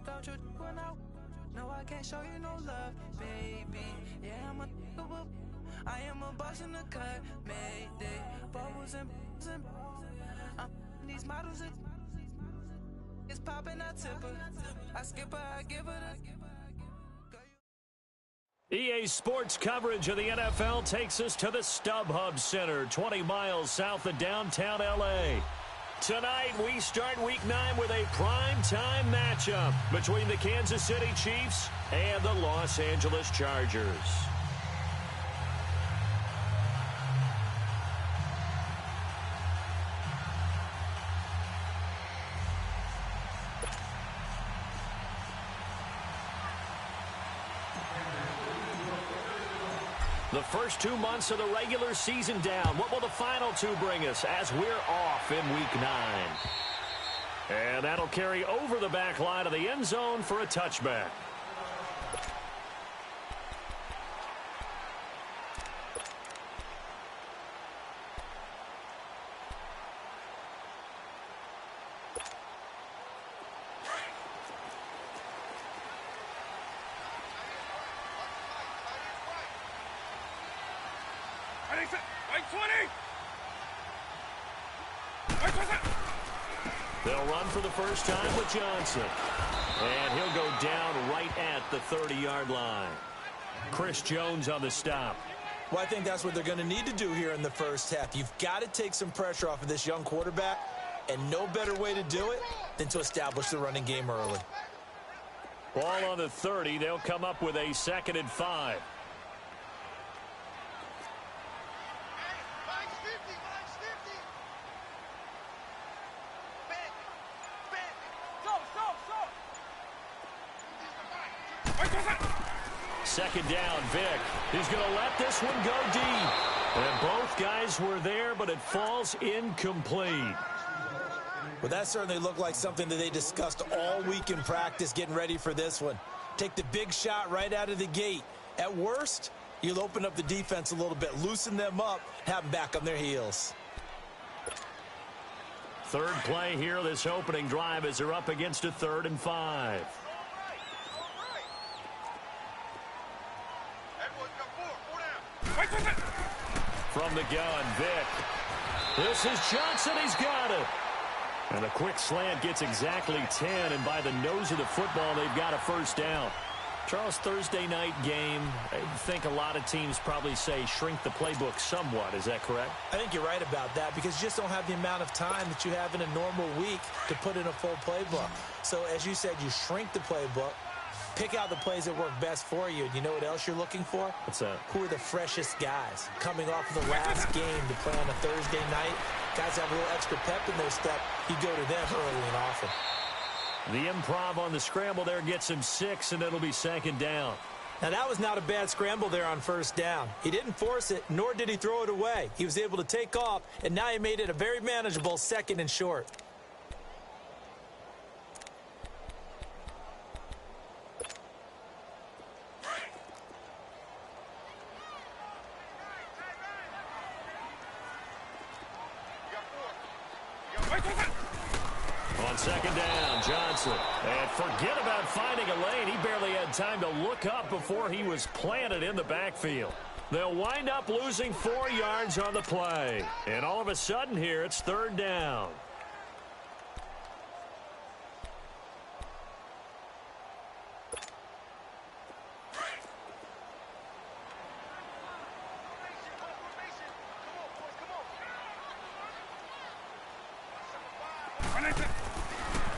Don't you when no, I can't show you no love, baby. Yeah, I am a boss in the cut, mayday. Bubbles and these models it's popping, I tip her. I skip her, I give her the EA Sports coverage of the NFL takes us to the StubHub Center, 20 miles south of downtown L.A. Tonight, we start Week 9 with a prime-time matchup between the Kansas City Chiefs and the Los Angeles Chargers. The first 2 months of the regular season down. What will the final 2 bring us as we're off in Week 9? And that'll carry over the back line of the end zone for a touchback. They'll run for the first time with Johnson. And he'll go down right at the 30-yard line. Chris Jones on the stop. Well, I think that's what they're going to need to do here in the first half. You've got to take some pressure off of this young quarterback, and no better way to do it than to establish the running game early. Ball on the 30. They'll come up with a 2nd and 5. Second down, Vic. He's going to let this one go deep. And both guys were there, but it falls incomplete. Well, that certainly looked like something that they discussed all week in practice getting ready for this one. Take the big shot right out of the gate. At worst, you'll open up the defense a little bit, loosen them up, have them back on their heels. Third play here, this opening drive, as they're up against a 3rd and 5. From the gun, Vic. This is Johnson. He's got it. And a quick slant gets exactly 10, and by the nose of the football, they've got a first down. Charles, Thursday night game, I think a lot of teams probably say shrink the playbook somewhat. Is that correct? I think you're right about that because you just don't have the amount of time that you have in a normal week to put in a full playbook. So, as you said, you shrink the playbook. Pick out the plays that work best for you. You know what else you're looking for? What's that? Who are the freshest guys coming off of the last game to play on a Thursday night? Guys have a little extra pep in their step. You go to them early and often. The improv on the scramble there gets him 6, and it'll be 2nd down. Now, that was not a bad scramble there on first down. He didn't force it, nor did he throw it away. He was able to take off, and now he made it a very manageable 2nd and short. On 2nd down, Johnson. And forget about finding a lane. He barely had time to look up before he was planted in the backfield. They'll wind up losing 4 yards on the play. And all of a sudden here, it's 3rd down.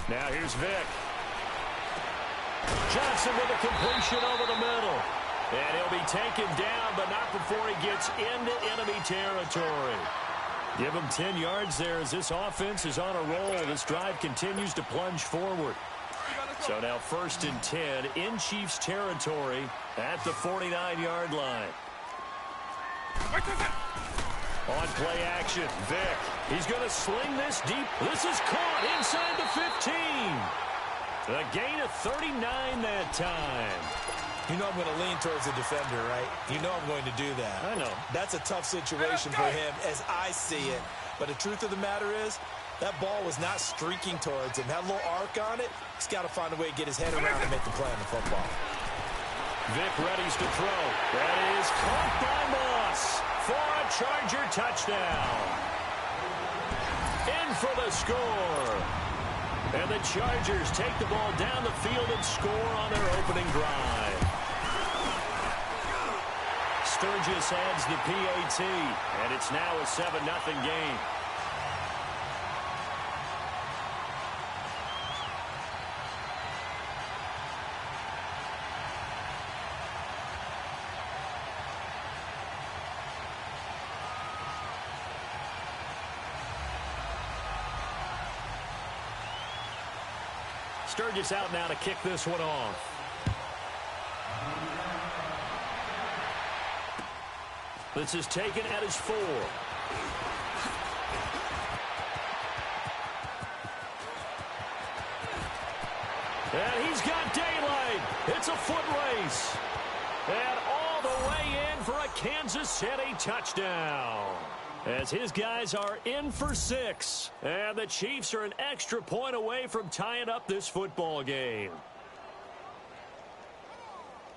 Now here's Vic. Johnson with a completion over the middle. And he'll be taken down, but not before he gets into enemy territory. Give him 10 yards there as this offense is on a roll. This drive continues to plunge forward. So now 1st and 10 in Chiefs territory at the 49-yard line. On play action, Vic. He's going to sling this deep. This is caught inside the 15. A gain of 39 that time. You know I'm going to lean towards the defender, right? You know I'm going to do that. I know. That's a tough situation for him as I see it. But the truth of the matter is, That ball was not streaking towards him. Had a little arc on it. He's got to find a way to get his head around and make the play on the football. Vic readies to throw. That is caught by Moss for a Charger touchdown. In for the score. And the Chargers take the ball down the field and score on their opening drive. Sturgis adds the PAT, and it's now a 7-0 game. Sturgis out now to kick this one off. This is taken at his 4. And he's got daylight. It's a foot race. And all the way in for a Kansas City touchdown. As his guys are in for 6. And the Chiefs are an extra point away from tying up this football game.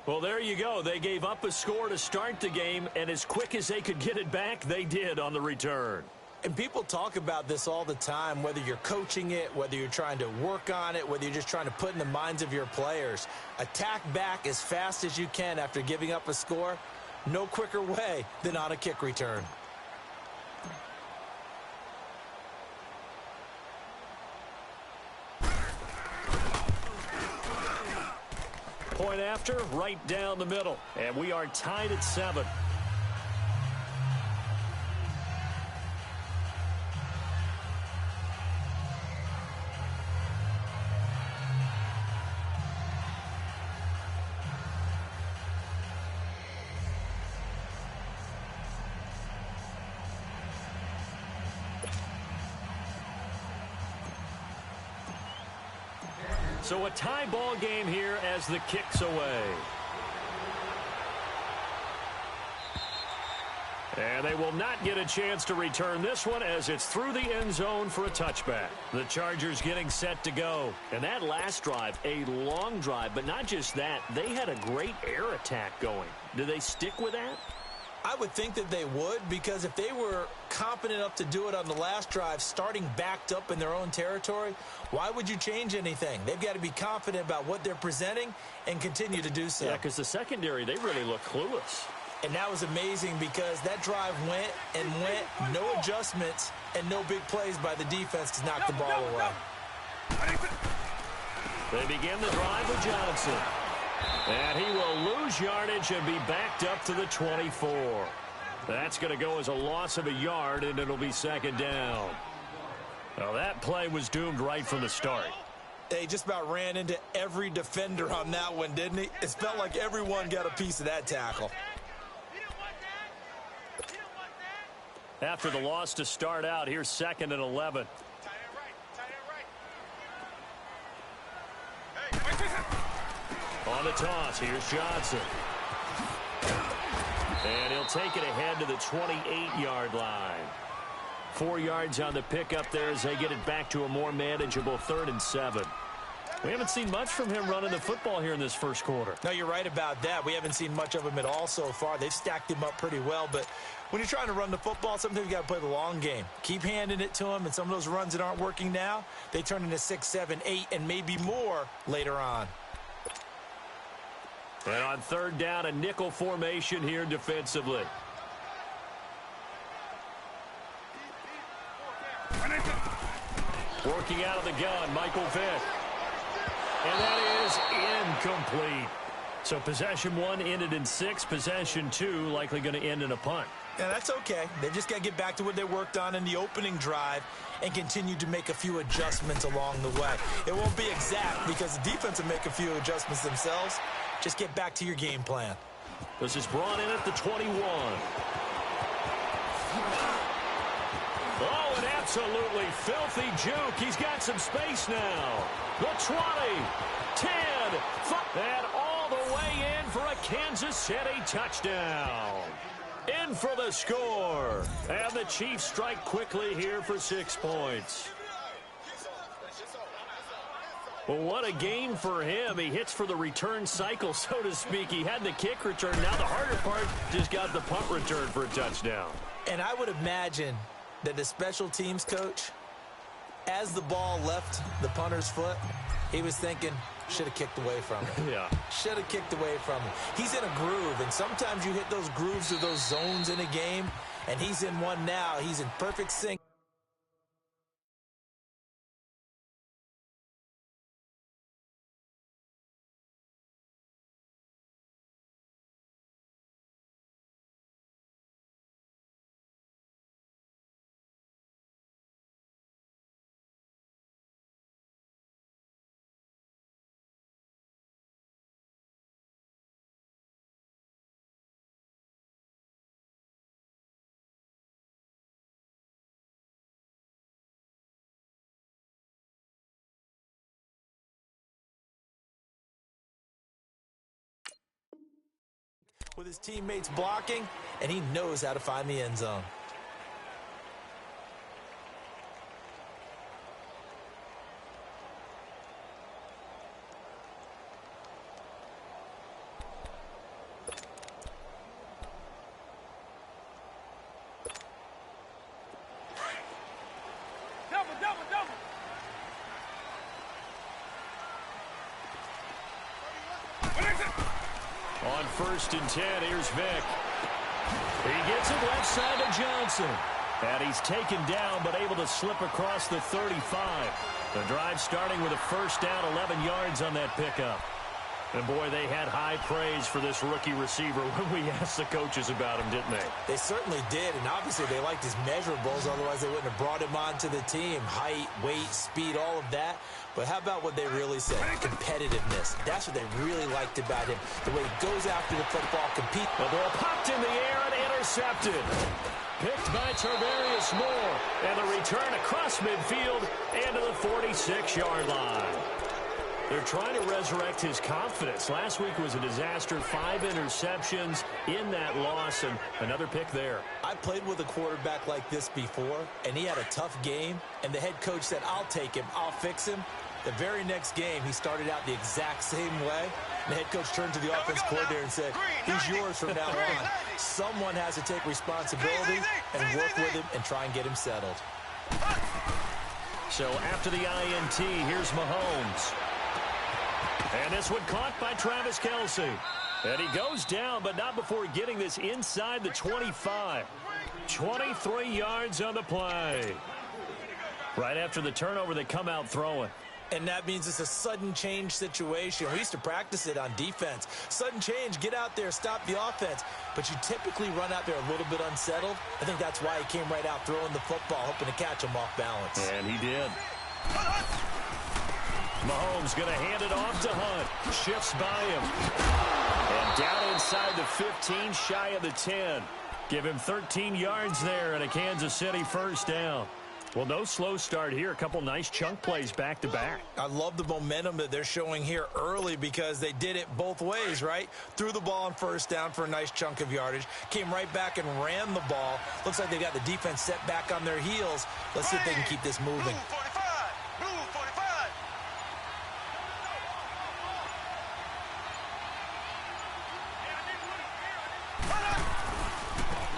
Well, there you go. They gave up a score to start the game, and as quick as they could get it back, they did on the return. And people talk about this all the time, whether you're coaching it, whether you're trying to work on it, whether you're just trying to put in the minds of your players. Attack back as fast as you can after giving up a score. No quicker way than on a kick return. Point after, right down the middle. And we are tied at 7. So a tie ball game here as the kick's away. And they will not get a chance to return this one as it's through the end zone for a touchback. The Chargers getting set to go. And that last drive, a long drive, but not just that. They had a great air attack going. Do they stick with that? I would think that they would, because if they were competent enough to do it on the last drive, starting backed up in their own territory, why would you change anything? They've got to be confident about what they're presenting and continue to do so. Yeah, because the secondary, they really look clueless. And that was amazing because that drive went and went, no adjustments and no big plays by the defense to knock the ball away. They begin the drive with Johnson. And he will lose yardage and be backed up to the 24. That's going to go as a loss of a yard, and it'll be second down. Well, that play was doomed right from the start. They just about ran into every defender on that one, didn't he? It felt like everyone got a piece of that tackle. After the loss to start out, here's 2nd and 11. On the toss, here's Johnson. And he'll take it ahead to the 28-yard line. 4 yards on the pickup there as they get it back to a more manageable 3rd and 7. We haven't seen much from him running the football here in this first quarter. No, you're right about that. We haven't seen much of him at all so far. They've stacked him up pretty well, but when you're trying to run the football, sometimes you got to play the long game. Keep handing it to him, and some of those runs that aren't working now, they turn into 6, 7, 8, and maybe more later on. And on 3rd down, a nickel formation here defensively. Working out of the gun, Michael Vick. And that is incomplete. So possession 1 ended in 6. Possession 2 likely going to end in a punt. Yeah, that's okay. They've just got to get back to what they worked on in the opening drive and continue to make a few adjustments along the way. It won't be exact because the defense will make a few adjustments themselves. Just get back to your game plan. This is brought in at the 21. Oh, an absolutely filthy juke. He's got some space now. The 20, 10, 5, and all the way in for a Kansas City touchdown. In for the score. And the Chiefs strike quickly here for 6 points. Well, what a game for him. He hits for the return cycle, so to speak. He had the kick return. Now the harder part, just got the punt return for a touchdown. And I would imagine that the special teams coach, as the ball left the punter's foot, he was thinking, should have kicked away from it. Yeah. Should have kicked away from it. He's in a groove, and sometimes you hit those grooves or those zones in a game, and he's in one now. He's in perfect sync. With his teammates blocking, and he knows how to find the end zone. On 1st and 10, here's Vick. He gets it left side to Johnson. And he's taken down, but able to slip across the 35. The drive starting with a first down, 11 yards on that pickup. And, boy, they had high praise for this rookie receiver when we asked the coaches about him, didn't they? They certainly did, and obviously they liked his measurables. Otherwise, they wouldn't have brought him onto the team. Height, weight, speed, all of that. But how about what they really said? Competitiveness. That's what they really liked about him. The way he goes after the football, compete. The ball popped in the air and intercepted. Picked by Tarvarius Moore. And the return across midfield and to the 46-yard line. They're trying to resurrect his confidence. Last week was a disaster. 5 interceptions in that loss, and another pick there. I played with a quarterback like this before, and he had a tough game, and the head coach said, I'll take him, I'll fix him. The very next game, he started out the exact same way. And the head coach turned to the offense coordinator and said, he's yours from now on. Someone has to take responsibility and work with him and try and get him settled. So after the INT, here's Mahomes. And this one caught by Travis Kelce. And he goes down, but not before getting this inside the 25. 23 yards on the play. Right after the turnover, they come out throwing. And that means it's a sudden change situation. We used to practice it on defense. Sudden change, get out there, stop the offense. But you typically run out there a little bit unsettled. I think that's why he came right out throwing the football, hoping to catch him off balance. And he did. Mahomes going to hand it off to Hunt. Shifts by him. And down inside the 15, shy of the 10. Give him 13 yards there and a Kansas City first down. Well, no slow start here. A couple nice chunk plays back-to-back. I love the momentum that they're showing here early because they did it both ways, right? Threw the ball on first down for a nice chunk of yardage. Came right back and ran the ball. Looks like they got the defense set back on their heels. Let's see if they can keep this moving.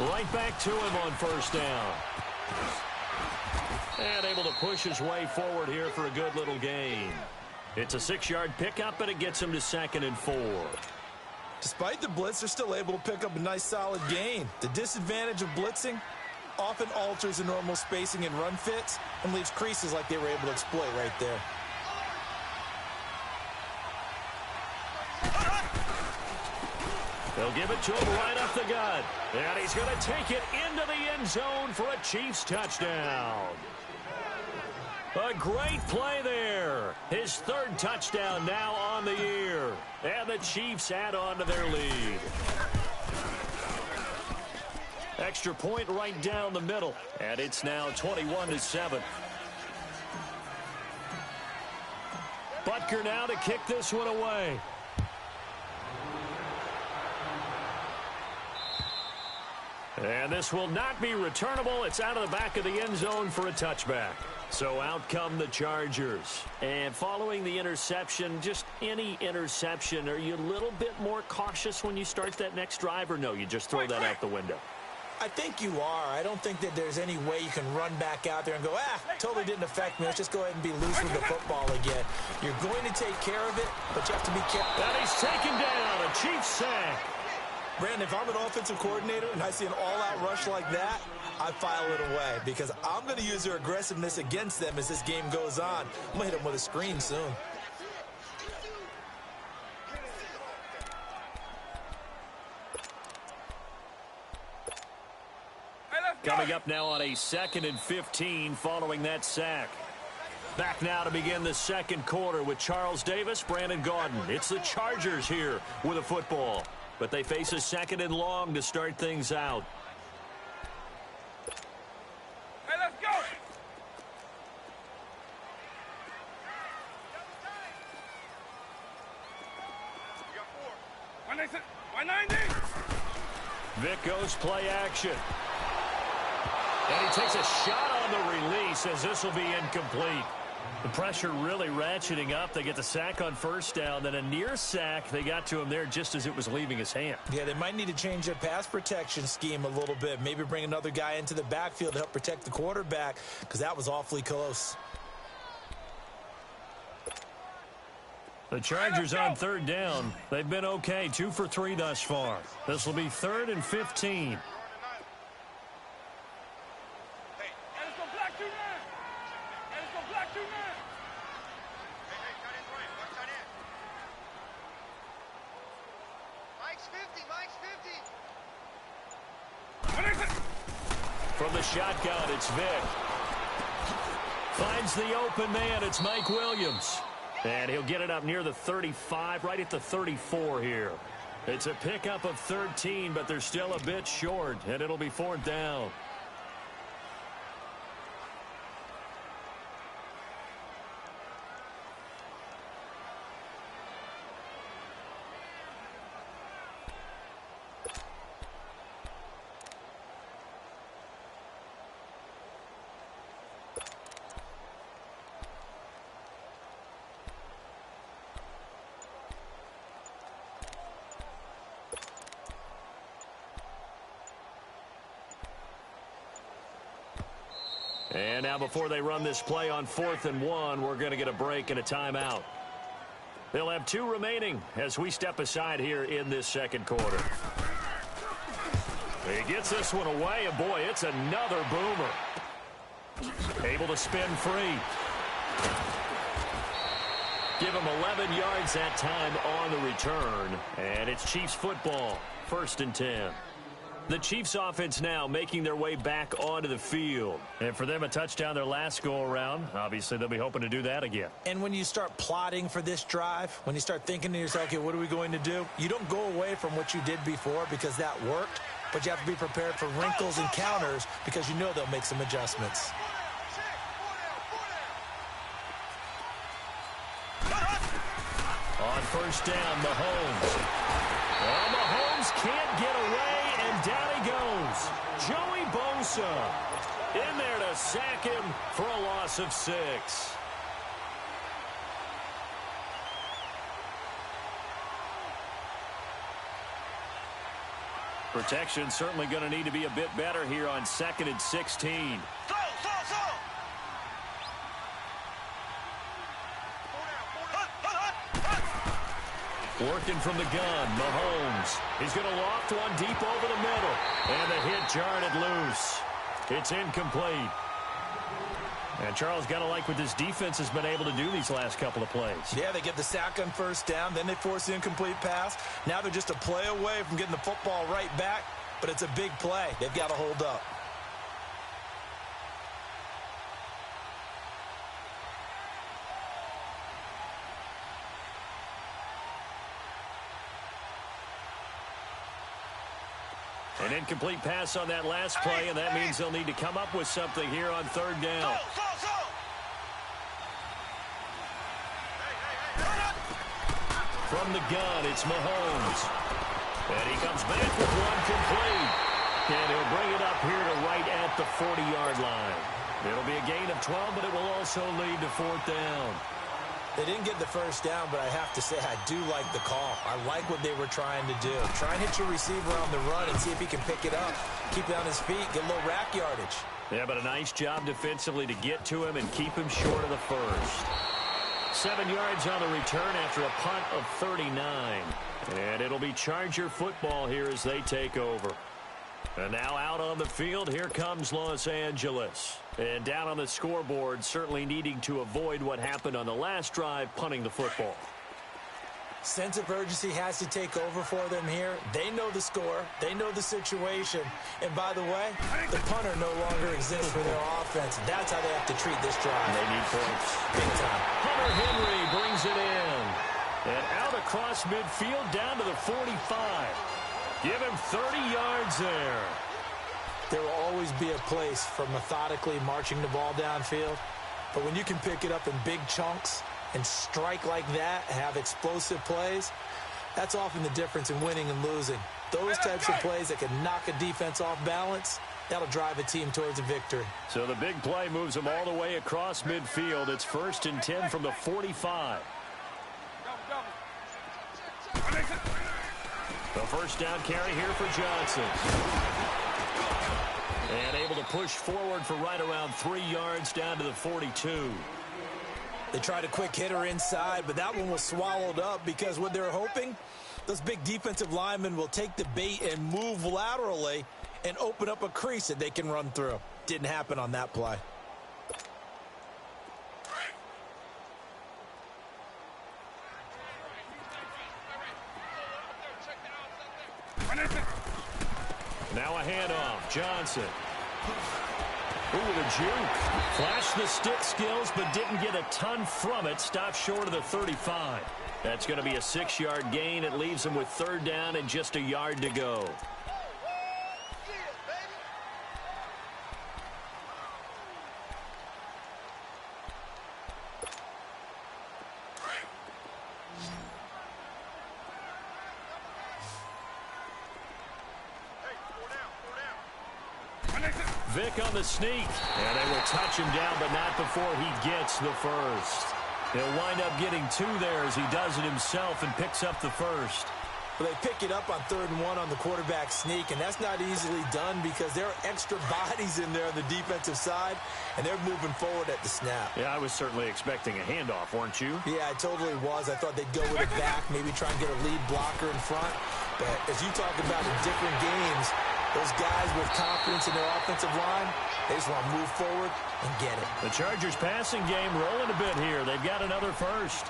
Right back to him on first down. And able to push his way forward here for a good little gain. It's a 6-yard pickup, and it gets him to 2nd and 4. Despite the blitz, they're still able to pick up a nice solid gain. The disadvantage of blitzing often alters the normal spacing and run fits and leaves creases like they were able to exploit right there. They'll give it to him right off the gut. And he's going to take it into the end zone for a Chiefs touchdown. A great play there. His 3rd touchdown now on the year. And the Chiefs add on to their lead. Extra point right down the middle. And it's now 21-7. Butker now to kick this one away. And this will not be returnable. It's out of the back of the end zone for a touchback. So out come the Chargers. And following the interception, just any interception, are you a little bit more cautious when you start that next drive, or no, you just throw that out the window? I think you are. I don't think that there's any way you can run back out there and go, totally didn't affect me. Let's just go ahead and be loose with the football again. You're going to take care of it, but you have to be careful. And he's taken down, a Chiefs sack. Brandon, if I'm an offensive coordinator and I see an all-out rush like that, I file it away because I'm going to use their aggressiveness against them as this game goes on. I'm going to hit them with a screen soon. Coming up now on a 2nd and 15 following that sack. Back now to begin the second quarter with Charles Davis, Brandon Gaudin. It's the Chargers here with a football, but they face a 2nd and long to start things out. Hey, let's go! You got 4. 190. Vic goes play action. And he takes a shot on the release as this will be incomplete. The pressure really ratcheting up. They get the sack on first down. Then a near sack. They got to him there just as it was leaving his hand. Yeah, they might need to change their pass protection scheme a little bit. Maybe bring another guy into the backfield to help protect the quarterback because that was awfully close. The Chargers on 3rd down. They've been okay. 2 for 3 thus far. This will be 3rd and 15. From the shotgun, it's Vic. Finds the open man. It's Mike Williams. And he'll get it up near the 35, right at the 34 here. It's a pickup of 13, but they're still a bit short, and it'll be 4th down. And now before they run this play on 4th and 1, we're going to get a break and a timeout. They'll have 2 remaining as we step aside here in this second quarter. He gets this one away, and boy, it's another boomer. Able to spin free. Give him 11 yards that time on the return, and it's Chiefs football, 1st and 10. The Chiefs offense now making their way back onto the field. And for them, a touchdown their last go-around. Obviously, they'll be hoping to do that again. And when you start plotting for this drive, when you start thinking to yourself, okay, what are we going to do? You don't go away from what you did before because that worked, but you have to be prepared for wrinkles and counters because you know they'll make some adjustments. On 1st down, Mahomes. Well, Mahomes can't get away. Down he goes. Joey Bosa in there to sack him for a loss of 6. Protection certainly going to need to be a bit better here on 2nd and 16. Working from the gun, Mahomes. He's going to loft one deep over the middle. And the hit jarred it loose. It's incomplete. And Charles got to like what this defense has been able to do these last couple of plays. Yeah, they get the sack on 1st down. Then they force the incomplete pass. Now they're just a play away from getting the football right back. But it's a big play. They've got to hold up. An incomplete pass on that last play, and that means they'll need to come up with something here on 3rd down. From the gun, it's Mahomes. And he comes back with one complete. And he'll bring it up here to right at the 40-yard line. It'll be a gain of 12, but it will also lead to 4th down. They didn't get the first down, but I have to say I do like the call. I like what they were trying to do. Try and hit your receiver on the run and see if he can pick it up. Keep it on his feet, get a little rack yardage. Yeah, but a nice job defensively to get to him and keep him short of the first. 7 yards on the return after a punt of 39. And it'll be Charger football here as they take over. And now out on the field, here comes Los Angeles. And down on the scoreboard, certainly needing to avoid what happened on the last drive, punting the football. Sense of urgency has to take over for them here. They know the score. They know the situation. And by the way, the punter no longer exists for their offense. That's how they have to treat this drive. They need points. Big time. Hunter Henry brings it in. And out across midfield down to the 45. Give him 30 yards there. There will always be a place for methodically marching the ball downfield. But when you can pick it up in big chunks and strike like that, have explosive plays, that's often the difference in winning and losing. Those types of plays that can knock a defense off balance, that'll drive a team towards a victory. So the big play moves them all the way across midfield. It's 1st and 10 from the 45. The first down carry here for Johnson. And able to push forward for right around 3 yards down to the 42. They tried a quick hitter inside, but that one was swallowed up because what they're hoping, those big defensive linemen will take the bait and move laterally and open up a crease that they can run through. Didn't happen on that play. Now a handoff. Johnson. Ooh, the juke. Flashed the stick skills, but didn't get a ton from it. Stopped short of the 35. That's going to be a 6-yard gain. It leaves them with 3rd down and just a yard to go. Vic on the sneak. And they will touch him down, but not before he gets the first. He'll wind up getting 2 there as he does it himself and picks up the first. Well, they pick it up on 3rd and 1 on the quarterback sneak, and that's not easily done because there are extra bodies in there on the defensive side, and they're moving forward at the snap. Yeah, I was certainly expecting a handoff, weren't you? Yeah, I totally was. I thought they'd go with it back, maybe try and get a lead blocker in front. But as you talk about in different games, those guys with confidence in their offensive line, they just want to move forward and get it. The Chargers passing game rolling a bit here. They've got another first.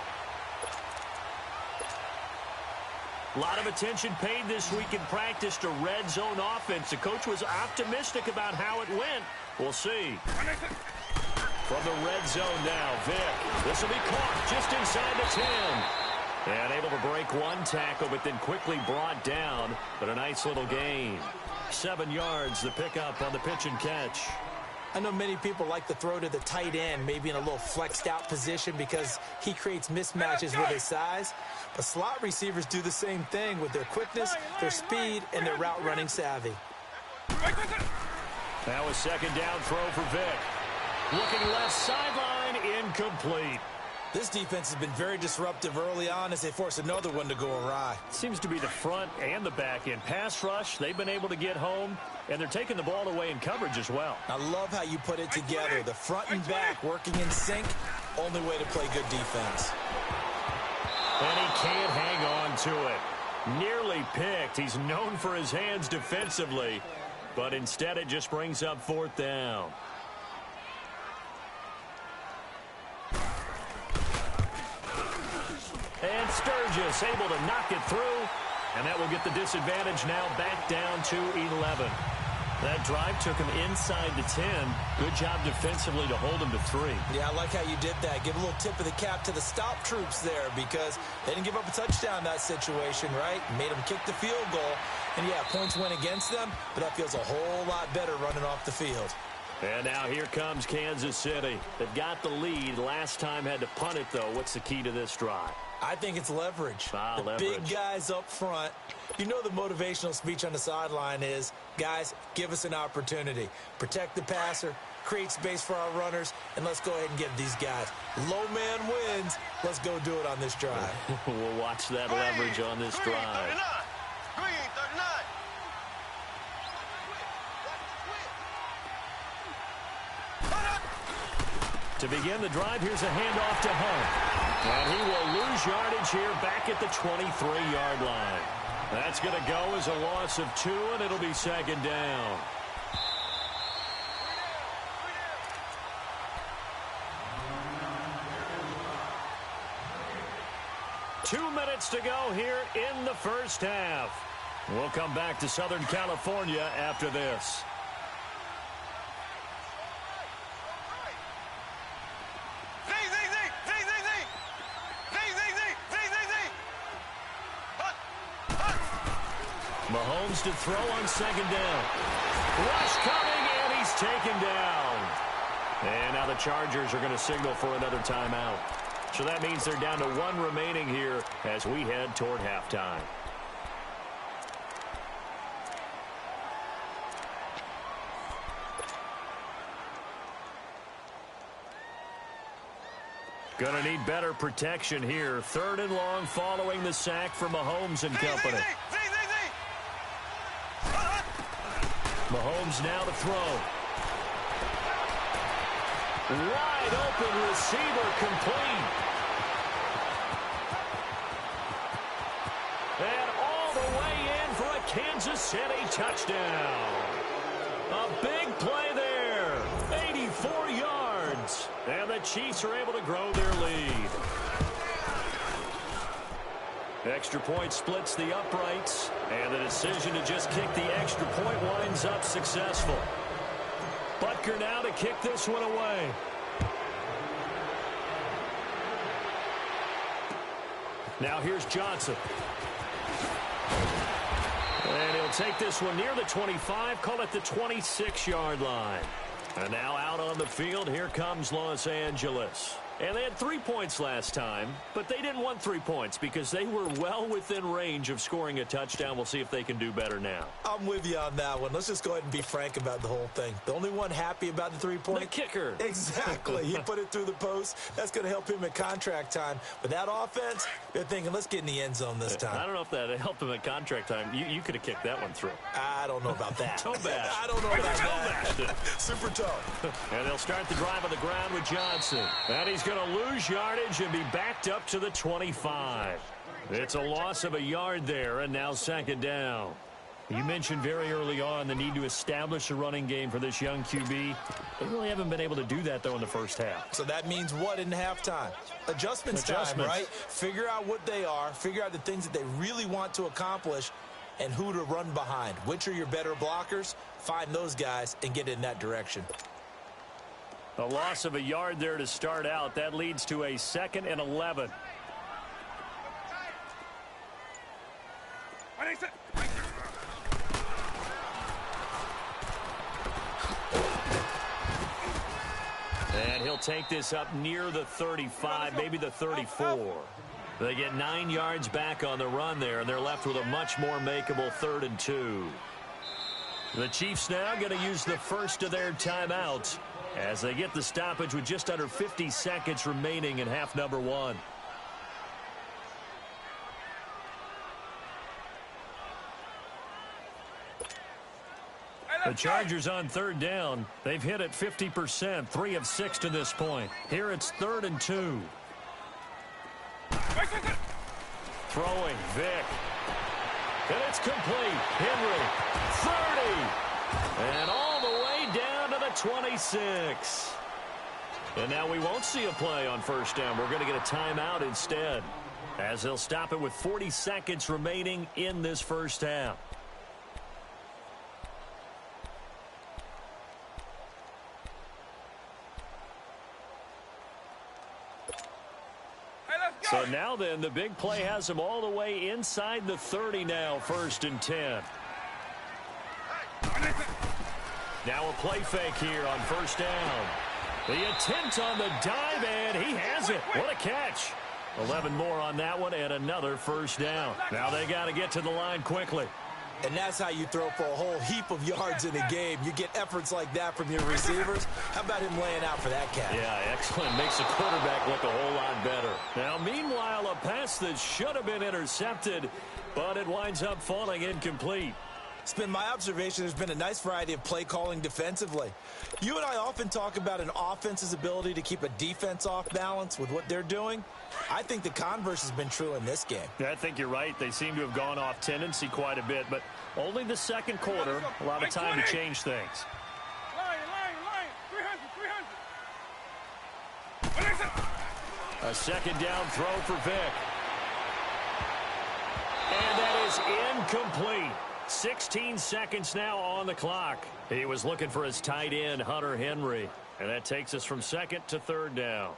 A lot of attention paid this week in practice to red zone offense. The coach was optimistic about how it went. We'll see. From the red zone now, Vic. This will be caught just inside the 10. And able to break one tackle, but then quickly brought down. But a nice little gain. 7 yards, the pickup on the pitch and catch. I know many people like to throw to the tight end, maybe in a little flexed out position because he creates mismatches with his size. But slot receivers do the same thing with their quickness, their speed, and their route running savvy. Now a 2nd down throw for Vic. Looking left sideline, incomplete. This defense has been very disruptive early on as they force another one to go awry. Seems to be the front and the back end. Pass rush, they've been able to get home, and they're taking the ball away in coverage as well. I love how you put it together. The front and back working in sync, only way to play good defense. And he can't hang on to it. Nearly picked. He's known for his hands defensively, but instead it just brings up 4th down. And Sturgis able to knock it through, and that will get the disadvantage now back down to 11. That drive took him inside the 10. Good job defensively to hold him to 3. Yeah, I like how you did that. Give a little tip of the cap to the stop troops there because they didn't give up a touchdown in that situation, right? Made them kick the field goal. And, yeah, points went against them, but that feels a whole lot better running off the field. And now here comes Kansas City. They've got the lead. Last time had to punt it, though. What's the key to this drive? I think it's leverage. The big guys up front. You know the motivational speech on the sideline is, guys, give us an opportunity. Protect the passer, create space for our runners, and let's go ahead and get these guys. Low man wins. Let's go do it on this drive. We'll watch that leverage on this drive. Green, 39. To begin the drive, here's a handoff to Hunt. And he will lose yardage here back at the 23-yard line. That's going to go as a loss of 2, and it'll be second down. Two minutes to go here in the first half. We'll come back to Southern California after this. Mahomes to throw on second down. Rush coming, and he's taken down. And now the Chargers are going to signal for another timeout. So that means they're down to 1 remaining here as we head toward halftime. Going to need better protection here. 3rd and long following the sack from Mahomes and company. Mahomes now to throw. Wide open receiver complete. And all the way in for a Kansas City touchdown. A big play there. 84 yards. And the Chiefs are able to grow their lead. Extra point splits the uprights, and the decision to just kick the extra point winds up successful. Butker now to kick this one away. Now here's Johnson. And he'll take this one near the 25, call it the 26-yard line. And now out on the field, here comes Los Angeles. And they had 3 points last time, but they didn't want 3 points because they were well within range of scoring a touchdown. We'll see if they can do better now. I'm with you on that one. Let's just go ahead and be frank about the whole thing. The only one happy about the 3-point? The kicker. Exactly. He put it through the post. That's going to help him at contract time. But that offense, they're thinking, let's get in the end zone this time. I don't know if that helped him at contract time. You could have kicked that one through. I don't know about that. Toe bash. I don't know about that. Super toe. And they'll start the drive on the ground with Johnson. And he's going to lose yardage and be backed up to the 25. It's a loss of a yard there, and now second down. You mentioned very early on the need to establish a running game for this young QB. They really haven't been able to do that, though, in the first half. So that means what in halftime? Adjustments time, right? Figure out what they are, figure out the things that they really want to accomplish, and who to run behind. Which are your better blockers? Find those guys and get in that direction. A loss of a yard there to start out. That leads to a 2nd and 11. And he'll take this up near the 35, maybe the 34. They get 9 yards back on the run there, and they're left with a much more makeable 3rd and 2. The Chiefs now going to use the first of their timeouts as they get the stoppage with just under 50 seconds remaining in half number 1. The Chargers on 3rd down. They've hit it 50%, 3 of 6 to this point. Here it's 3rd and 2. Throwing, Vick. And it's complete. Henry, 30. And all the way down to the 26. And now we won't see a play on 1st down. We're going to get a timeout instead, as they'll stop it with 40 seconds remaining in this first half. So now then, the big play has them all the way inside the 30 now, 1st and 10. Now a play fake here on 1st down. The attempt on the dive, and he has it. What a catch. 11 more on that one, and another 1st down. Now they got to get to the line quickly. And that's how you throw for a whole heap of yards in a game. You get efforts like that from your receivers. How about him laying out for that cat? Yeah, excellent. Makes the quarterback look a whole lot better. Now, meanwhile, a pass that should have been intercepted, but it winds up falling incomplete. It's been my observation there's been a nice variety of play calling defensively. You and I often talk about an offense's ability to keep a defense off balance with what they're doing. I think the converse has been true in this game. Yeah, I think you're right. They seem to have gone off tendency quite a bit, but only the second quarter, a lot of time to change things. A second down throw for Vic. And that is incomplete. 16 seconds now on the clock. He was looking for his tight end, Hunter Henry. And that takes us from second to third down.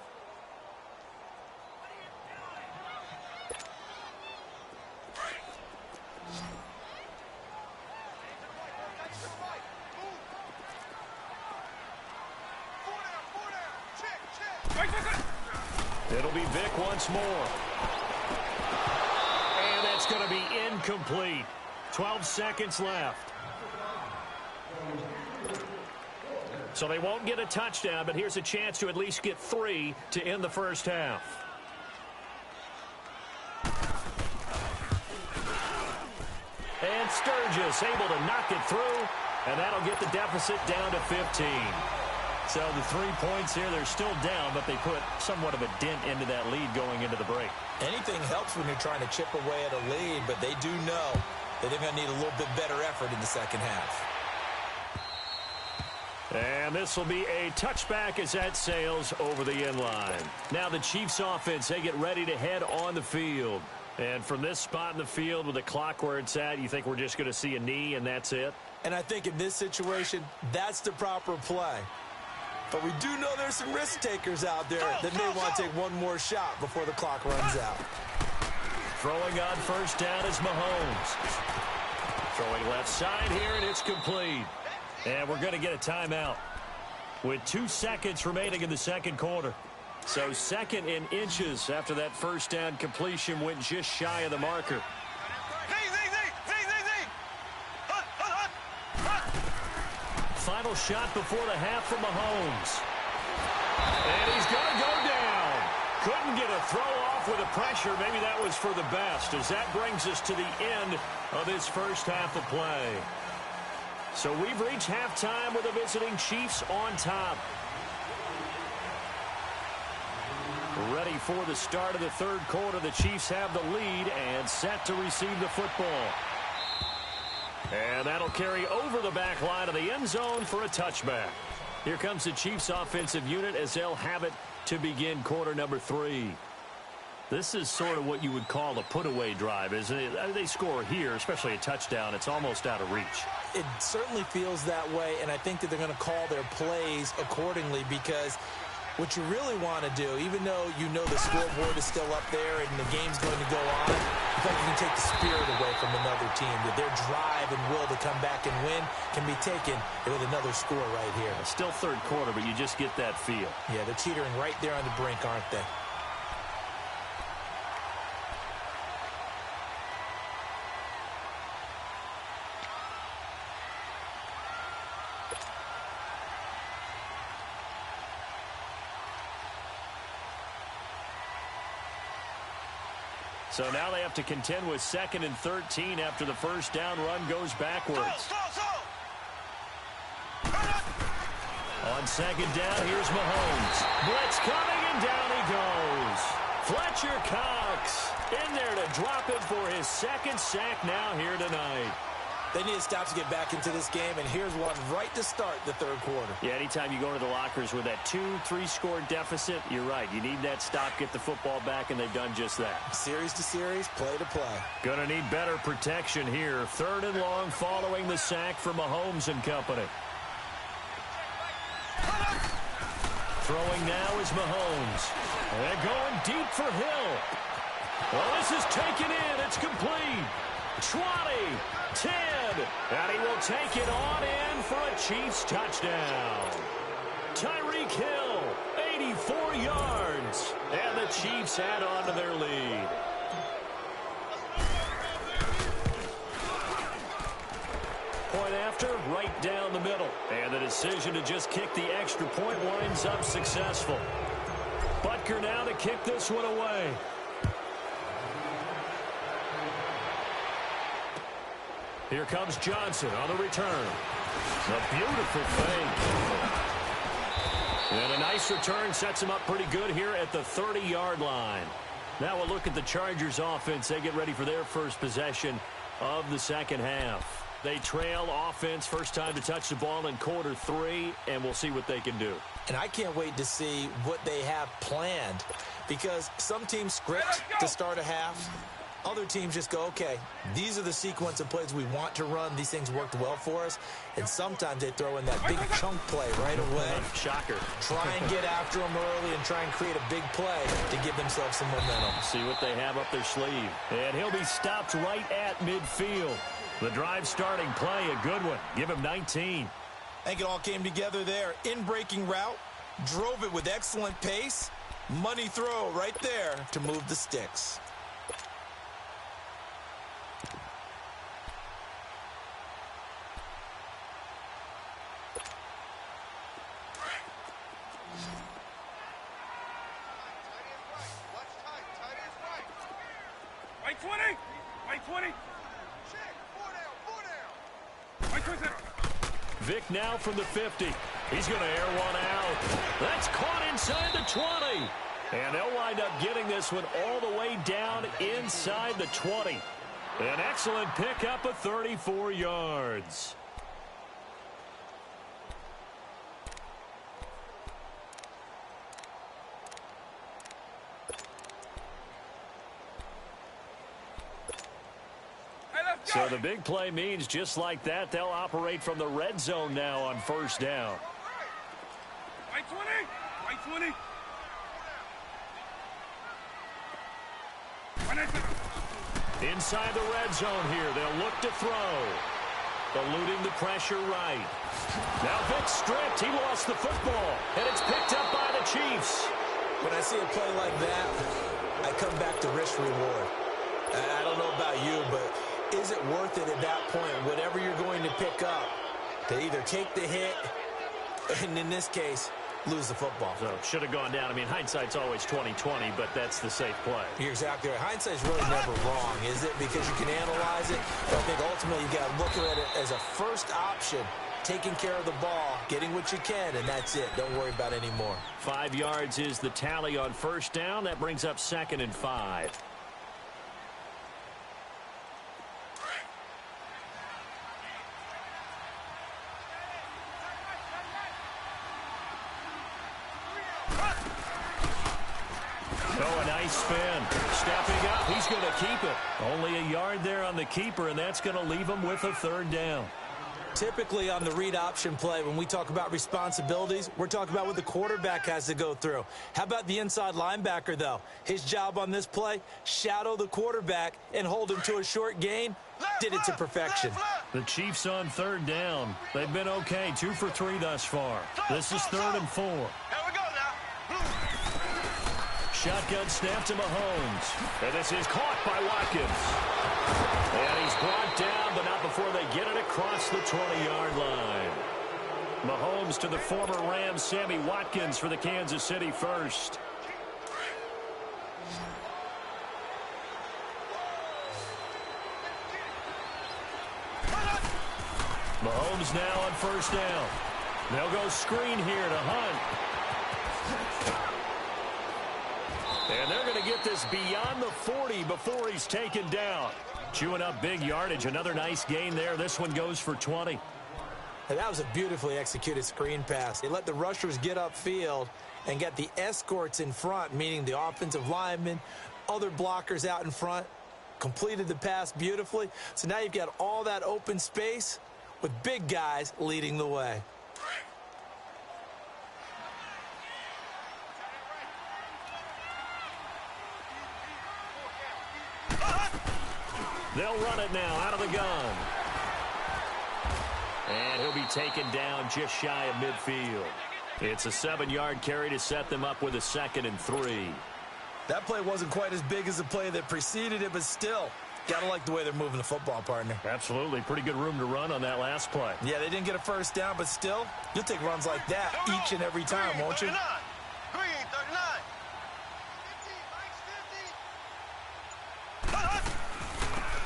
It'll be Vic once more. And that's going to be incomplete. 12 seconds left. So they won't get a touchdown, but here's a chance to at least get 3 to end the first half. And Sturgis able to knock it through, and that'll get the deficit down to 15. So the 3 points here, they're still down, but they put somewhat of a dent into that lead going into the break. Anything helps when you're trying to chip away at a lead, but they do know that they're going to need a little bit better effort in the second half. And this will be a touchback as that sails over the end line. Now the Chiefs offense, they get ready to head on the field. And from this spot in the field with the clock where it's at, you think we're just going to see a knee and that's it? And I think in this situation, that's the proper play. But we do know there's some risk takers out there that may want to take one more shot before the clock runs out. Throwing on first down is Mahomes. Throwing left side here, and it's complete. And we're going to get a timeout with 2 seconds remaining in the second quarter. So second in inches after that first down completion went just shy of the marker. Final shot before the half from Mahomes. And he's going to go down. Couldn't get a throw off with the pressure. Maybe that was for the best, as that brings us to the end of this first half of play. So we've reached halftime with the visiting Chiefs on top. Ready for the start of the third quarter. The Chiefs have the lead and set to receive the football. And that'll carry over the back line of the end zone for a touchback. Here comes the Chiefs offensive unit as they'll have it to begin quarter number 3. This is sort of what you would call a put-away drive, isn't it? They score here, especially a touchdown. It's almost out of reach. It certainly feels that way, and I think that they're going to call their plays accordingly, because what you really want to do, even though you know the scoreboard is still up there and the game's going to go on, I think you can take the spirit away from another team. That their drive and will to come back and win can be taken with another score right here. Still third quarter, but you just get that feel. Yeah, they're teetering right there on the brink, aren't they? So now they have to contend with 2nd and 13 after the first down run goes backwards. On second down, here's Mahomes. Blitz coming, and down he goes. Fletcher Cox in there to drop it for his 2nd sack now here tonight. They need a stop to get back into this game, and here's one right to start the third quarter. Yeah, anytime you go into the lockers with that 2-3 score deficit, you're right. You need that stop, get the football back, and they've done just that. Series to series, play to play. Gonna need better protection here. 3rd and long following the sack for Mahomes and company. Throwing now is Mahomes. And going deep for Hill. Well, this is taken in. It's complete. 20, 10, and he will take it on in for a Chiefs touchdown. Tyreek Hill, 84 yards, and the Chiefs add on to their lead. point after, right down the middle. And the decision to just kick the extra point winds up successful. Butker now to kick this one away. Here comes Johnson on the return. A beautiful fake. And a nice return sets him up pretty good here at the 30-yard line. Now we'll look at the Chargers offense. They get ready for their first possession of the second half. They trail offense, first time to touch the ball in quarter 3, and we'll see what they can do. And I can't wait to see what they have planned, because some teams script to start a half. Other teams just go, okay, these are the sequence of plays we want to run. These things worked well for us. And sometimes they throw in that big chunk play right away. Shocker. Try and get after them early and try and create a big play to give themselves some momentum. See what they have up their sleeve. And he'll be stopped right at midfield. The drive starting play, a good one. Give him 19. I think it all came together there. In-breaking route, drove it with excellent pace. Money throw right there to move the sticks. Vic now from the 50. He's going to air one out. That's caught inside the 20. And they'll wind up getting this one all the way down inside the 20. An excellent pickup of 34 yards. So the big play means just like that, they'll operate from the red zone now on first down. Right 20. Right 20. Inside the red zone here, they'll look to throw. Eluding the pressure right. Now Vic stripped. He lost the football. And it's picked up by the Chiefs. When I see a play like that, I come back to risk reward. I don't know about you, but is it worth it at that point, whatever you're going to pick up, to either take the hit, and in this case, lose the football? So should have gone down. I mean, hindsight's always 20/20, but that's the safe play. You're exactly right. Hindsight's really never wrong, is it? Because you can analyze it, but I think ultimately you got to look at it as a first option, taking care of the ball, getting what you can, and that's it. Don't worry about any more. 5 yards is the tally on first down. That brings up 2nd and 5. Oh, a nice spin. Stepping up, he's going to keep it. Only a yard there on the keeper, and that's going to leave him with a 3rd down. Typically on the read option play, when we talk about responsibilities, we're talking about what the quarterback has to go through. How about the inside linebacker, though? His job on this play, shadow the quarterback and hold him to a short gain. Did it to perfection. The Chiefs on 3rd down. They've been okay, 2 for 3 thus far. This is 3rd and 4. Here we go now. Shotgun snap to Mahomes. And this is caught by Watkins. And he's brought down, but not before they get it across the 20-yard line. Mahomes to the former Rams, Sammy Watkins for the Kansas City first. Mahomes now on first down. They'll go screen here to Hunt. And they're going to get this beyond the 40 before he's taken down. Chewing up big yardage. Another nice gain there. This one goes for 20. And that was a beautifully executed screen pass. They let the rushers get upfield and get the escorts in front, meaning the offensive linemen, other blockers out in front. Completed the pass beautifully. So now you've got all that open space with big guys leading the way. They'll run it now out of the gun. And he'll be taken down just shy of midfield. It's a 7-yard carry to set them up with a 2nd and 3. That play wasn't quite as big as the play that preceded it, but still, Gotta like the way they're moving the football, partner. Absolutely. Pretty good room to run on that last play. Yeah, they didn't get a first down, but still, you'll take runs like that each and every time, won't you? Green, 39.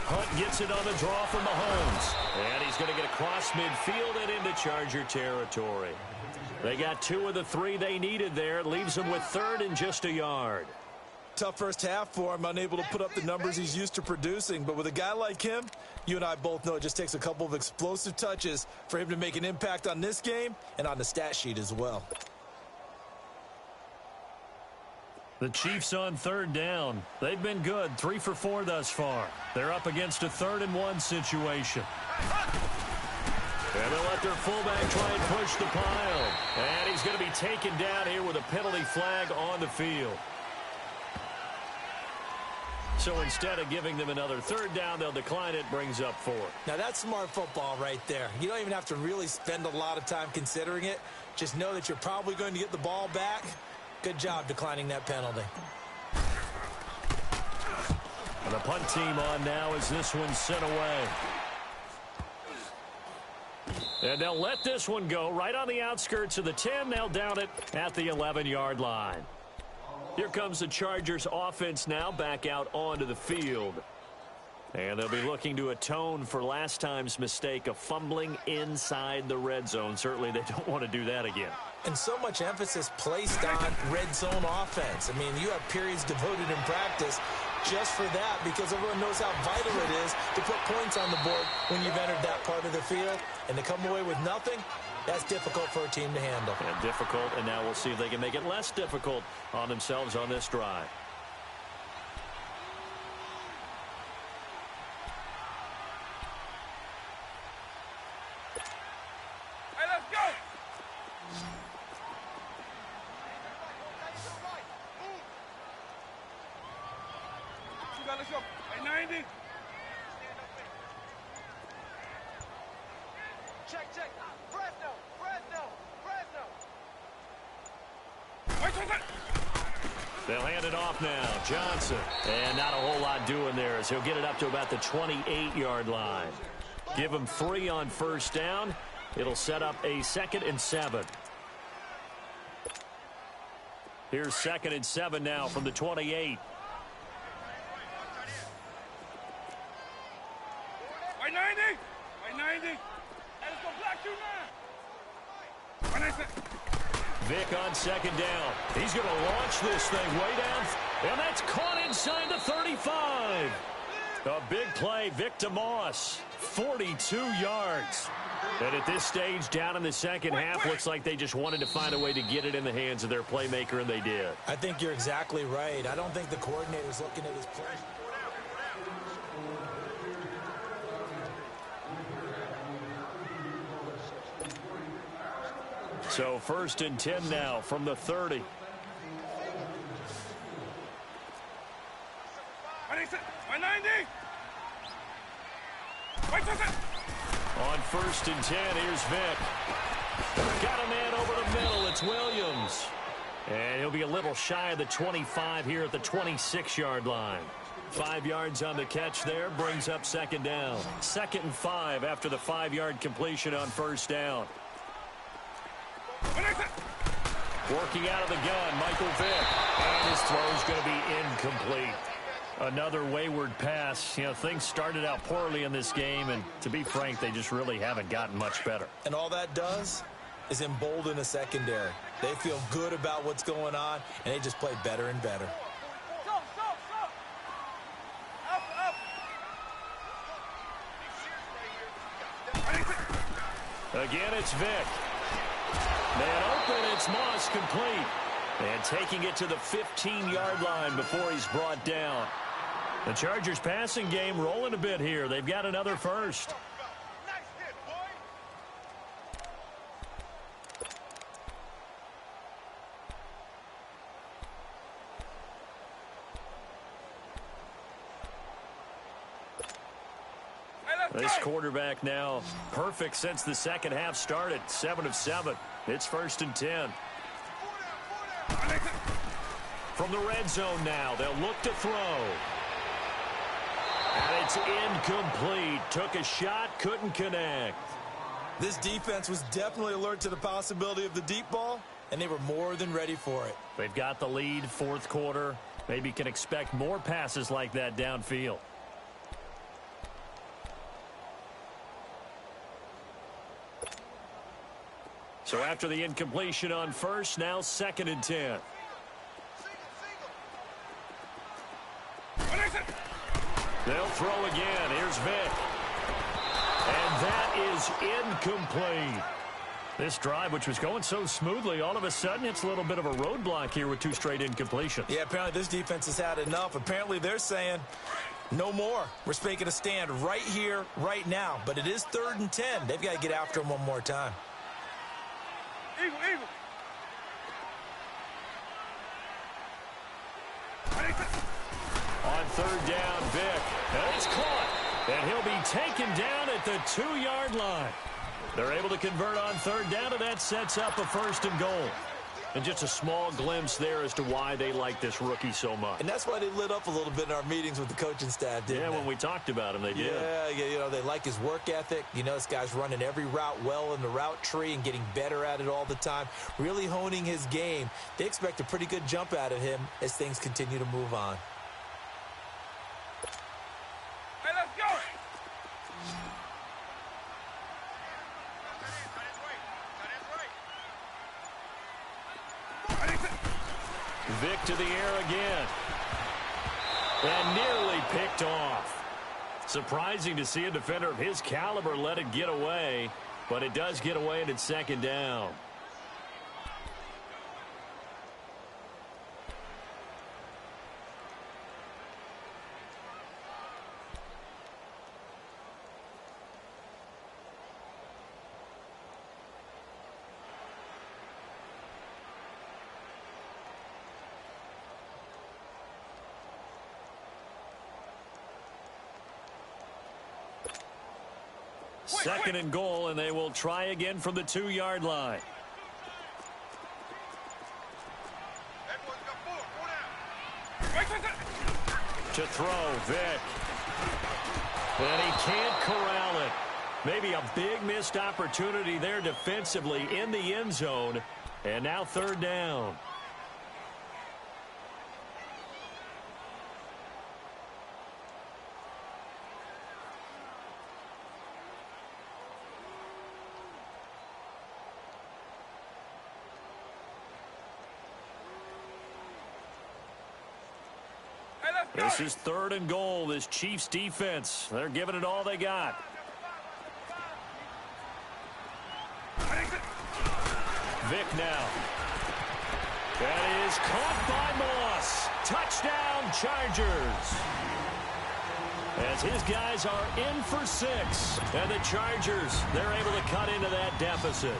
Hunt gets it on the draw from Mahomes. And he's going to get across midfield and into Charger territory. They got 2 of the 3 they needed there. It leaves them with 3rd and just a yard. Tough first half for him, unable to put up the numbers he's used to producing. But with a guy like him, you and I both know it just takes a couple of explosive touches for him to make an impact on this game and on the stat sheet as well. The Chiefs on 3rd down. They've been good, 3 for 4 thus far. They're up against a 3rd and 1 situation. And they'll let their fullback try and push the pile. And he's going to be taken down here with a penalty flag on the field. So instead of giving them another 3rd down, they'll decline it, brings up 4. Now that's smart football right there. You don't even have to really spend a lot of time considering it. Just know that you're probably going to get the ball back. Good job declining that penalty. And the punt team on now as this one's sent away. And they'll let this one go right on the outskirts of the 10. They'll down it at the 11-yard line. Here comes the Chargers offense now back out onto the field. And they'll be looking to atone for last time's mistake of fumbling inside the red zone. Certainly they don't want to do that again. And so much emphasis placed on red zone offense. I mean, you have periods devoted in practice just for that because everyone knows how vital it is to put points on the board when you've entered that part of the field. And to come away with nothing, that's difficult for a team to handle. And difficult, and now we'll see if they can make it less difficult on themselves on this drive. Hey, let's go! Let's go. Hey, 90. Check. Fresno. They'll hand it off now. Johnson. And not a whole lot doing there as he'll get it up to about the 28-yard line. Give him 3 on first down. It'll set up a 2nd and 7. Here's 2nd and 7 now from the 28. Right 90. Right 90. Hey, let's go block 2 now. Right 90. Vic on 2nd down. He's going to launch this thing way down. And that's caught inside the 35. A big play. Vic DeMoss, 42 yards. And at this stage, down in the second half, looks like they just wanted to find a way to get it in the hands of their playmaker, and they did. I think you're exactly right. I don't think the coordinator's looking at his play. So 1st and 10 now from the 30. Right 90. Right 20. On 1st and 10, here's Vic. Got a man over the middle. It's Williams. And he'll be a little shy of the 25 here at the 26-yard line. 5 yards on the catch there, brings up 2nd down. 2nd and 5 after the 5-yard completion on first down. Working out of the gun, Michael Vick. And his throw's going to be incomplete. Another wayward pass. You know, things started out poorly in this game, and to be frank, they just really haven't gotten much better. And all that does is embolden a secondary. They feel good about what's going on, and they just play better and better. Again, it's Vick. Man open, it's Moss complete. And taking it to the 15-yard line before he's brought down. The Chargers passing game rolling a bit here. They've got another first. This quarterback now perfect since the second half started. 7 of 7. It's 1st and 10. From the red zone now, they'll look to throw. And it's incomplete. Took a shot, couldn't connect. This defense was definitely alert to the possibility of the deep ball, and they were more than ready for it. They've got the lead, fourth quarter. Maybe can expect more passes like that downfield. So after the incompletion on first, now 2nd and 10. They'll throw again. Here's Vic. And that is incomplete. This drive, which was going so smoothly, all of a sudden it's a little bit of a roadblock here with 2 straight incompletions. Yeah, apparently this defense has had enough. Apparently they're saying no more. We're making a stand right here, right now. But it is 3rd and 10. They've got to get after him one more time. Eagle, eagle. On 3rd down, Vic. And it's caught. And he'll be taken down at the 2-yard line. They're able to convert on 3rd down, and that sets up a 1st and goal. And just a small glimpse there as to why they like this rookie so much. And that's why they lit up a little bit in our meetings with the coaching staff, didn't they? Yeah, when we talked about him, they did. Yeah, you know, they like his work ethic. You know, this guy's running every route well in the route tree and getting better at it all the time, really honing his game. They expect a pretty good jump out of him as things continue to move on. Hey, let's go. Vic to the air again. And nearly picked off. Surprising to see a defender of his caliber let it get away, but it does get away and it's 2nd down. Second and goal, and they will try again from the 2-yard line. To throw, Vic. And he can't corral it. Maybe a big missed opportunity there defensively in the end zone. And now 3rd down. This is 3rd and goal. This Chiefs defense, they're giving it all they got. Vic now. That is caught by Moss. Touchdown, Chargers. As his guys are in for 6. And the Chargers, they're able to cut into that deficit.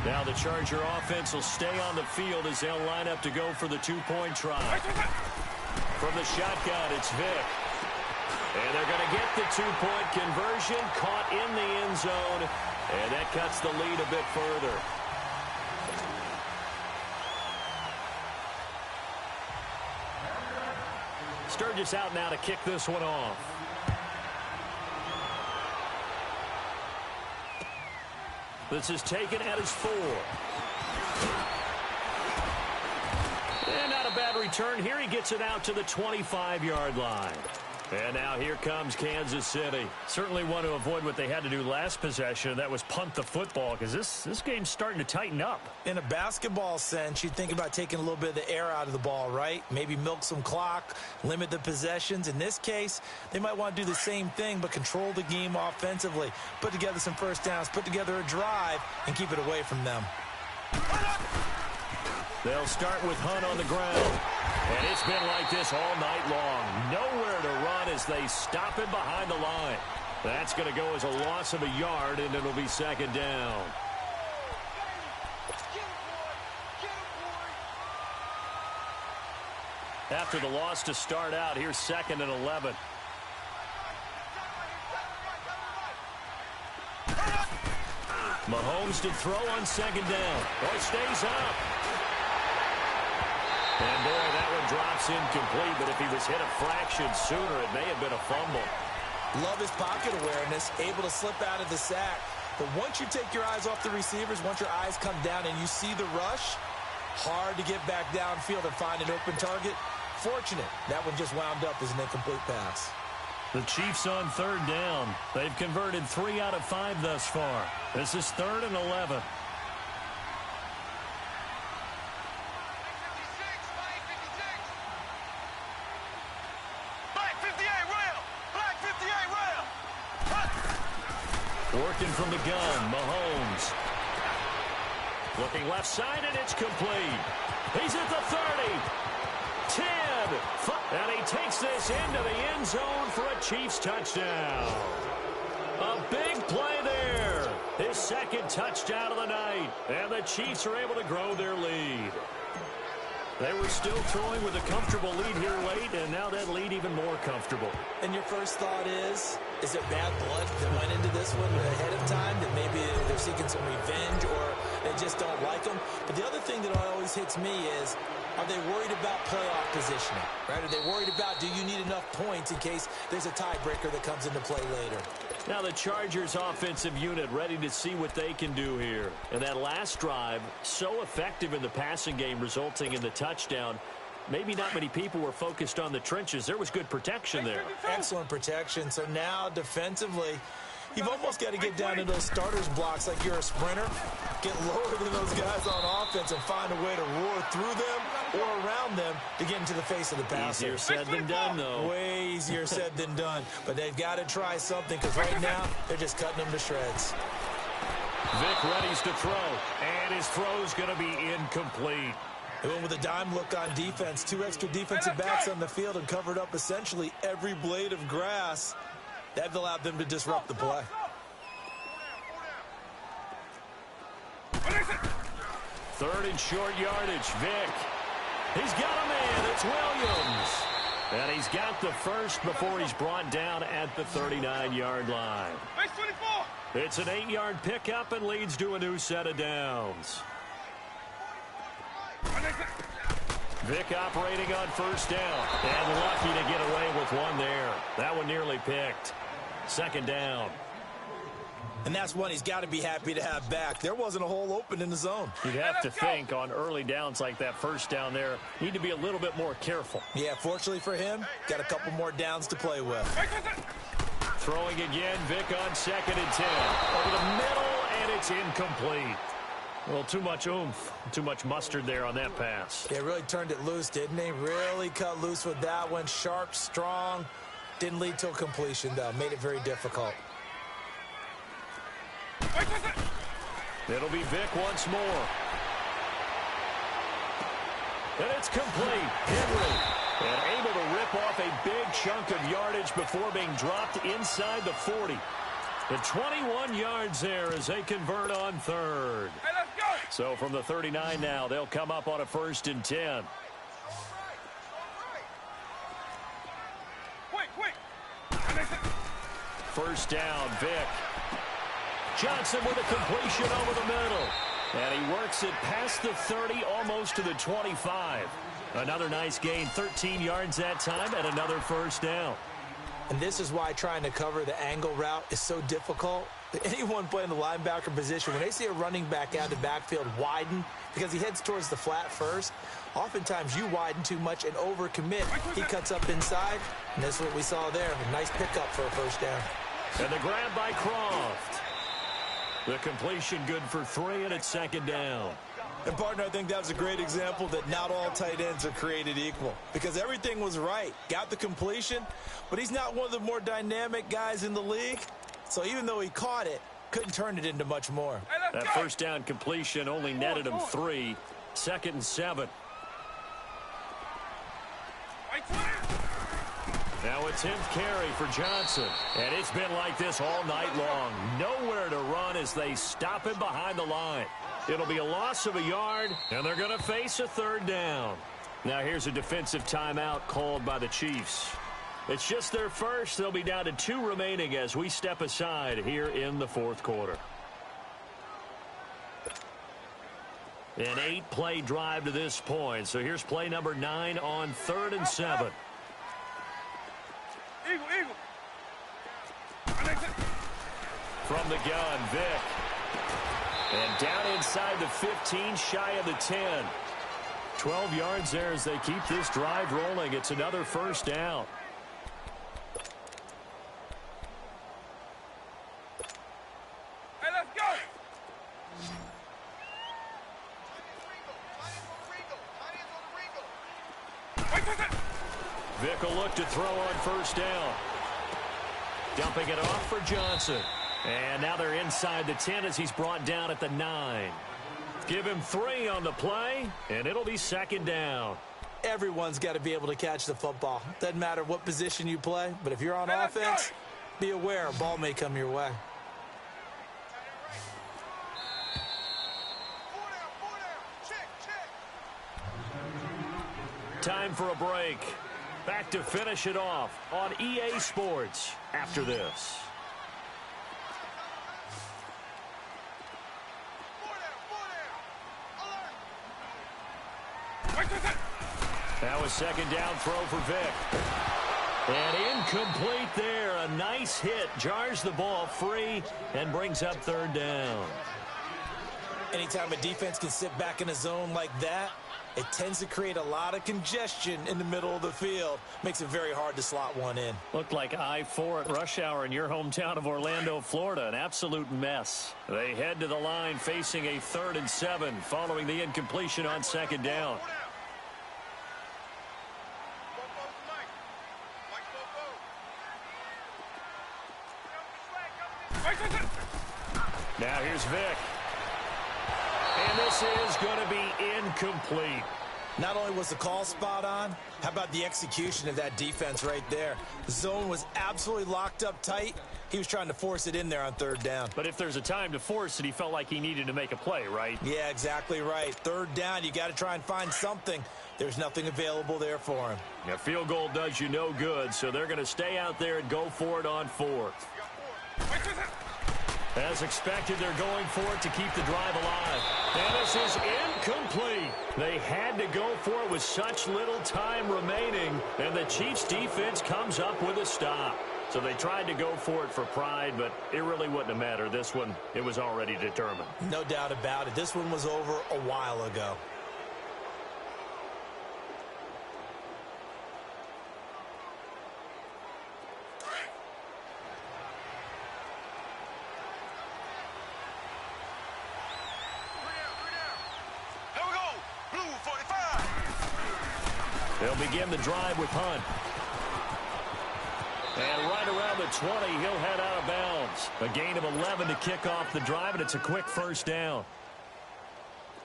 Now the Charger offense will stay on the field as they'll line up to go for the 2-point try. From the shotgun, it's Vic. And they're going to get the 2-point conversion, caught in the end zone, and that cuts the lead a bit further. Sturgis out now to kick this one off. This is taken at his 4. And not a bad return here. He gets it out to the 25-yard line. And now here comes Kansas City. Certainly want to avoid what they had to do last possession. That was punt the football, because this game's starting to tighten up. In a basketball sense, you think about taking a little bit of the air out of the ball, right? Maybe milk some clock, limit the possessions. In this case, they might want to do the same thing, but control the game offensively. Put together some first downs, put together a drive, and keep it away from them. They'll start with Hunt on the ground. And it's been like this all night long. Nowhere to run as they stop him behind the line. That's going to go as a loss of a yard, and it'll be 2nd down. After the loss to start out, here's 2nd and 11. Mahomes to throw on 2nd down. Oh, it stays up. And boy, that one drops incomplete, but if he was hit a fraction sooner, it may have been a fumble. Love his pocket awareness, able to slip out of the sack. But once you take your eyes off the receivers, once your eyes come down and you see the rush, hard to get back downfield and find an open target. Fortunate, that one just wound up as an incomplete pass. The Chiefs on third down. They've converted 3 out of 5 thus far. This is 3rd and 11. Working from the gun, Mahomes. Looking left side, and it's complete. He's at the 30. 10. And he takes this into the end zone for a Chiefs touchdown. A big play there. His second touchdown of the night. And the Chiefs are able to grow their lead. They were still throwing with a comfortable lead here late, and now that lead even more comfortable. And your first thought is it bad blood that went into this one ahead of time, that maybe they're seeking some revenge or they just don't like them? But the other thing that always hits me is, are they worried about playoff positioning? Right? Are they worried about, do you need enough points in case there's a tiebreaker that comes into play later? Now the Chargers offensive unit ready to see what they can do here. And that last drive, so effective in the passing game, resulting in the touchdown. Maybe not many people were focused on the trenches. There was good protection there. Excellent protection. So now defensively, you've almost got to get down to those starters blocks like you're a sprinter. Get lower than those guys on offense and find a way to roar through them or around them to get into the face of the passer. Easier said than done, though. Way easier said than done. But they've got to try something because right now they're just cutting them to shreds. Vic readies to throw. And his throw's going to be incomplete. They went with a dime look on defense. 2 extra defensive backs on the field and covered up essentially every blade of grass. That allowed them to disrupt the play. Third and short yardage. Vic. He's got a man. It's Williams. And he's got the first before he's brought down at the 39-yard line. Base 24. It's an 8-yard pickup and leads to a new set of downs. Vic operating on first down. And lucky to get away with one there. That one nearly picked. Second down. And that's one he's got to be happy to have back. There wasn't a hole open in the zone. You'd have to think on early downs like that first down there, need to be a little bit more careful. Yeah, fortunately for him, got a couple more downs to play with. Throwing again, Vic on 2nd and 10. Over the middle, and it's incomplete. Well, too much oomph, too much mustard there on that pass. Yeah, really turned it loose, didn't he? Really cut loose with that one. Sharp, strong. Didn't lead to a completion, though. Made it very difficult. It'll be Vic once more. And it's complete. Henry. And able to rip off a big chunk of yardage before being dropped inside the 40. The 21 yards there as they convert on third. Hey, let's go. So from the 39 now, they'll come up on a 1st and 10. Quick. First down, Vic. Johnson with a completion over the middle. And he works it past the 30, almost to the 25. Another nice gain, 13 yards that time, and another first down. And this is why trying to cover the angle route is so difficult. Anyone playing the linebacker position, when they see a running back out of the backfield widen, because he heads towards the flat first, oftentimes you widen too much and overcommit. He cuts up inside, and that's what we saw there. A nice pickup for a first down. And the grab by Croft. The completion good for 3, and it's 2nd down. And, partner, I think that was a great example that not all tight ends are created equal. Because everything was right. Got the completion, but he's not one of the more dynamic guys in the league. So even though he caught it, couldn't turn it into much more. That first down completion only netted him 3. 2nd and 7. Now a 10th carry for Johnson. And it's been like this all night long. Nowhere to run as they stop him behind the line. It'll be a loss of a yard, and they're going to face a 3rd down. Now here's a defensive timeout called by the Chiefs. It's just their first. They'll be down to 2 remaining as we step aside here in the 4th quarter. An 8-play drive to this point. So here's play number 9 on 3rd and 7. Eagle. From the gun, Vic. And down inside the 15, shy of the 10. 12 yards there as they keep this drive rolling. It's another first down. Hey, let's go. Vic will look to throw on first down. Dumping it off for Johnson. And now they're inside the 10 as he's brought down at the 9. Give him 3 on the play, and it'll be 2nd down. Everyone's got to be able to catch the football. Doesn't matter what position you play, but if you're on offense, be aware a ball may come your way. Time for a break. Back to finish it off on EA Sports after this. That was 2nd down throw for Vic. And incomplete there. A nice hit. Jars the ball free and brings up 3rd down. Anytime a defense can sit back in a zone like that, it tends to create a lot of congestion in the middle of the field. Makes it very hard to slot one in. Looked like I-4 at rush hour in your hometown of Orlando, Florida. An absolute mess. They head to the line facing a 3rd and 7 following the incompletion on 2nd down. Now here's Vic. And this is going to be incomplete. Not only was the call spot on, how about the execution of that defense right there? The zone was absolutely locked up tight. He was trying to force it in there on 3rd down. But if there's a time to force it, he felt like he needed to make a play, right? Yeah, exactly right. 3rd down, you got to try and find something. There's nothing available there for him. A field goal does you no good, so they're going to stay out there and go for it on 4th. As expected, they're going for it to keep the drive alive. And this is incomplete. They had to go for it with such little time remaining, and the Chiefs' defense comes up with a stop. So they tried to go for it for pride, but it really wouldn't have mattered. This one, it was already determined. No doubt about it. This one was over a while ago. They'll begin the drive with Hunt. And right around the 20, he'll head out of bounds. A gain of 11 to kick off the drive, and it's a quick first down.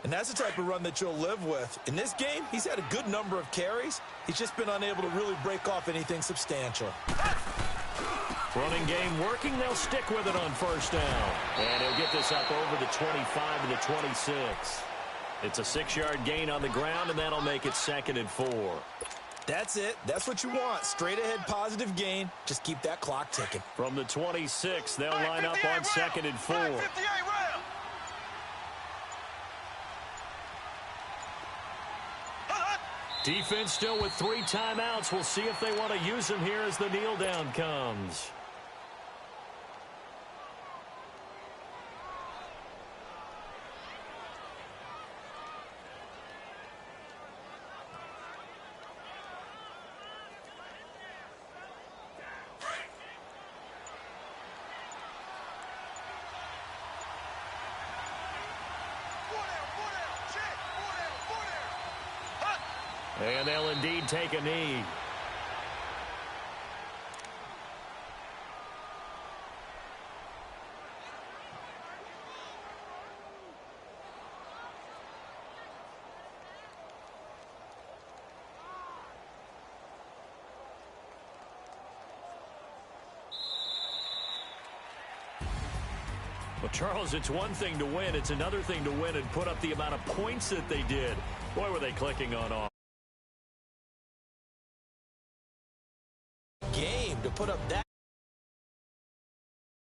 And that's the type of run that you'll live with. In this game, he's had a good number of carries. He's just been unable to really break off anything substantial. Running game working. They'll stick with it on first down. And he'll get this up over the 25 to the 26. It's a 6-yard gain on the ground, and that'll make it 2nd and 4. That's it. That's what you want. Straight ahead positive gain. Just keep that clock ticking. From the 26, they'll line up on 2nd and 4. Defense still with 3 timeouts. We'll see if they want to use them here as the kneel down comes. And they'll indeed take a knee. Well, Charles, it's one thing to win. It's another thing to win and put up the amount of points that they did. Boy, were they clicking on off. Game to put up that.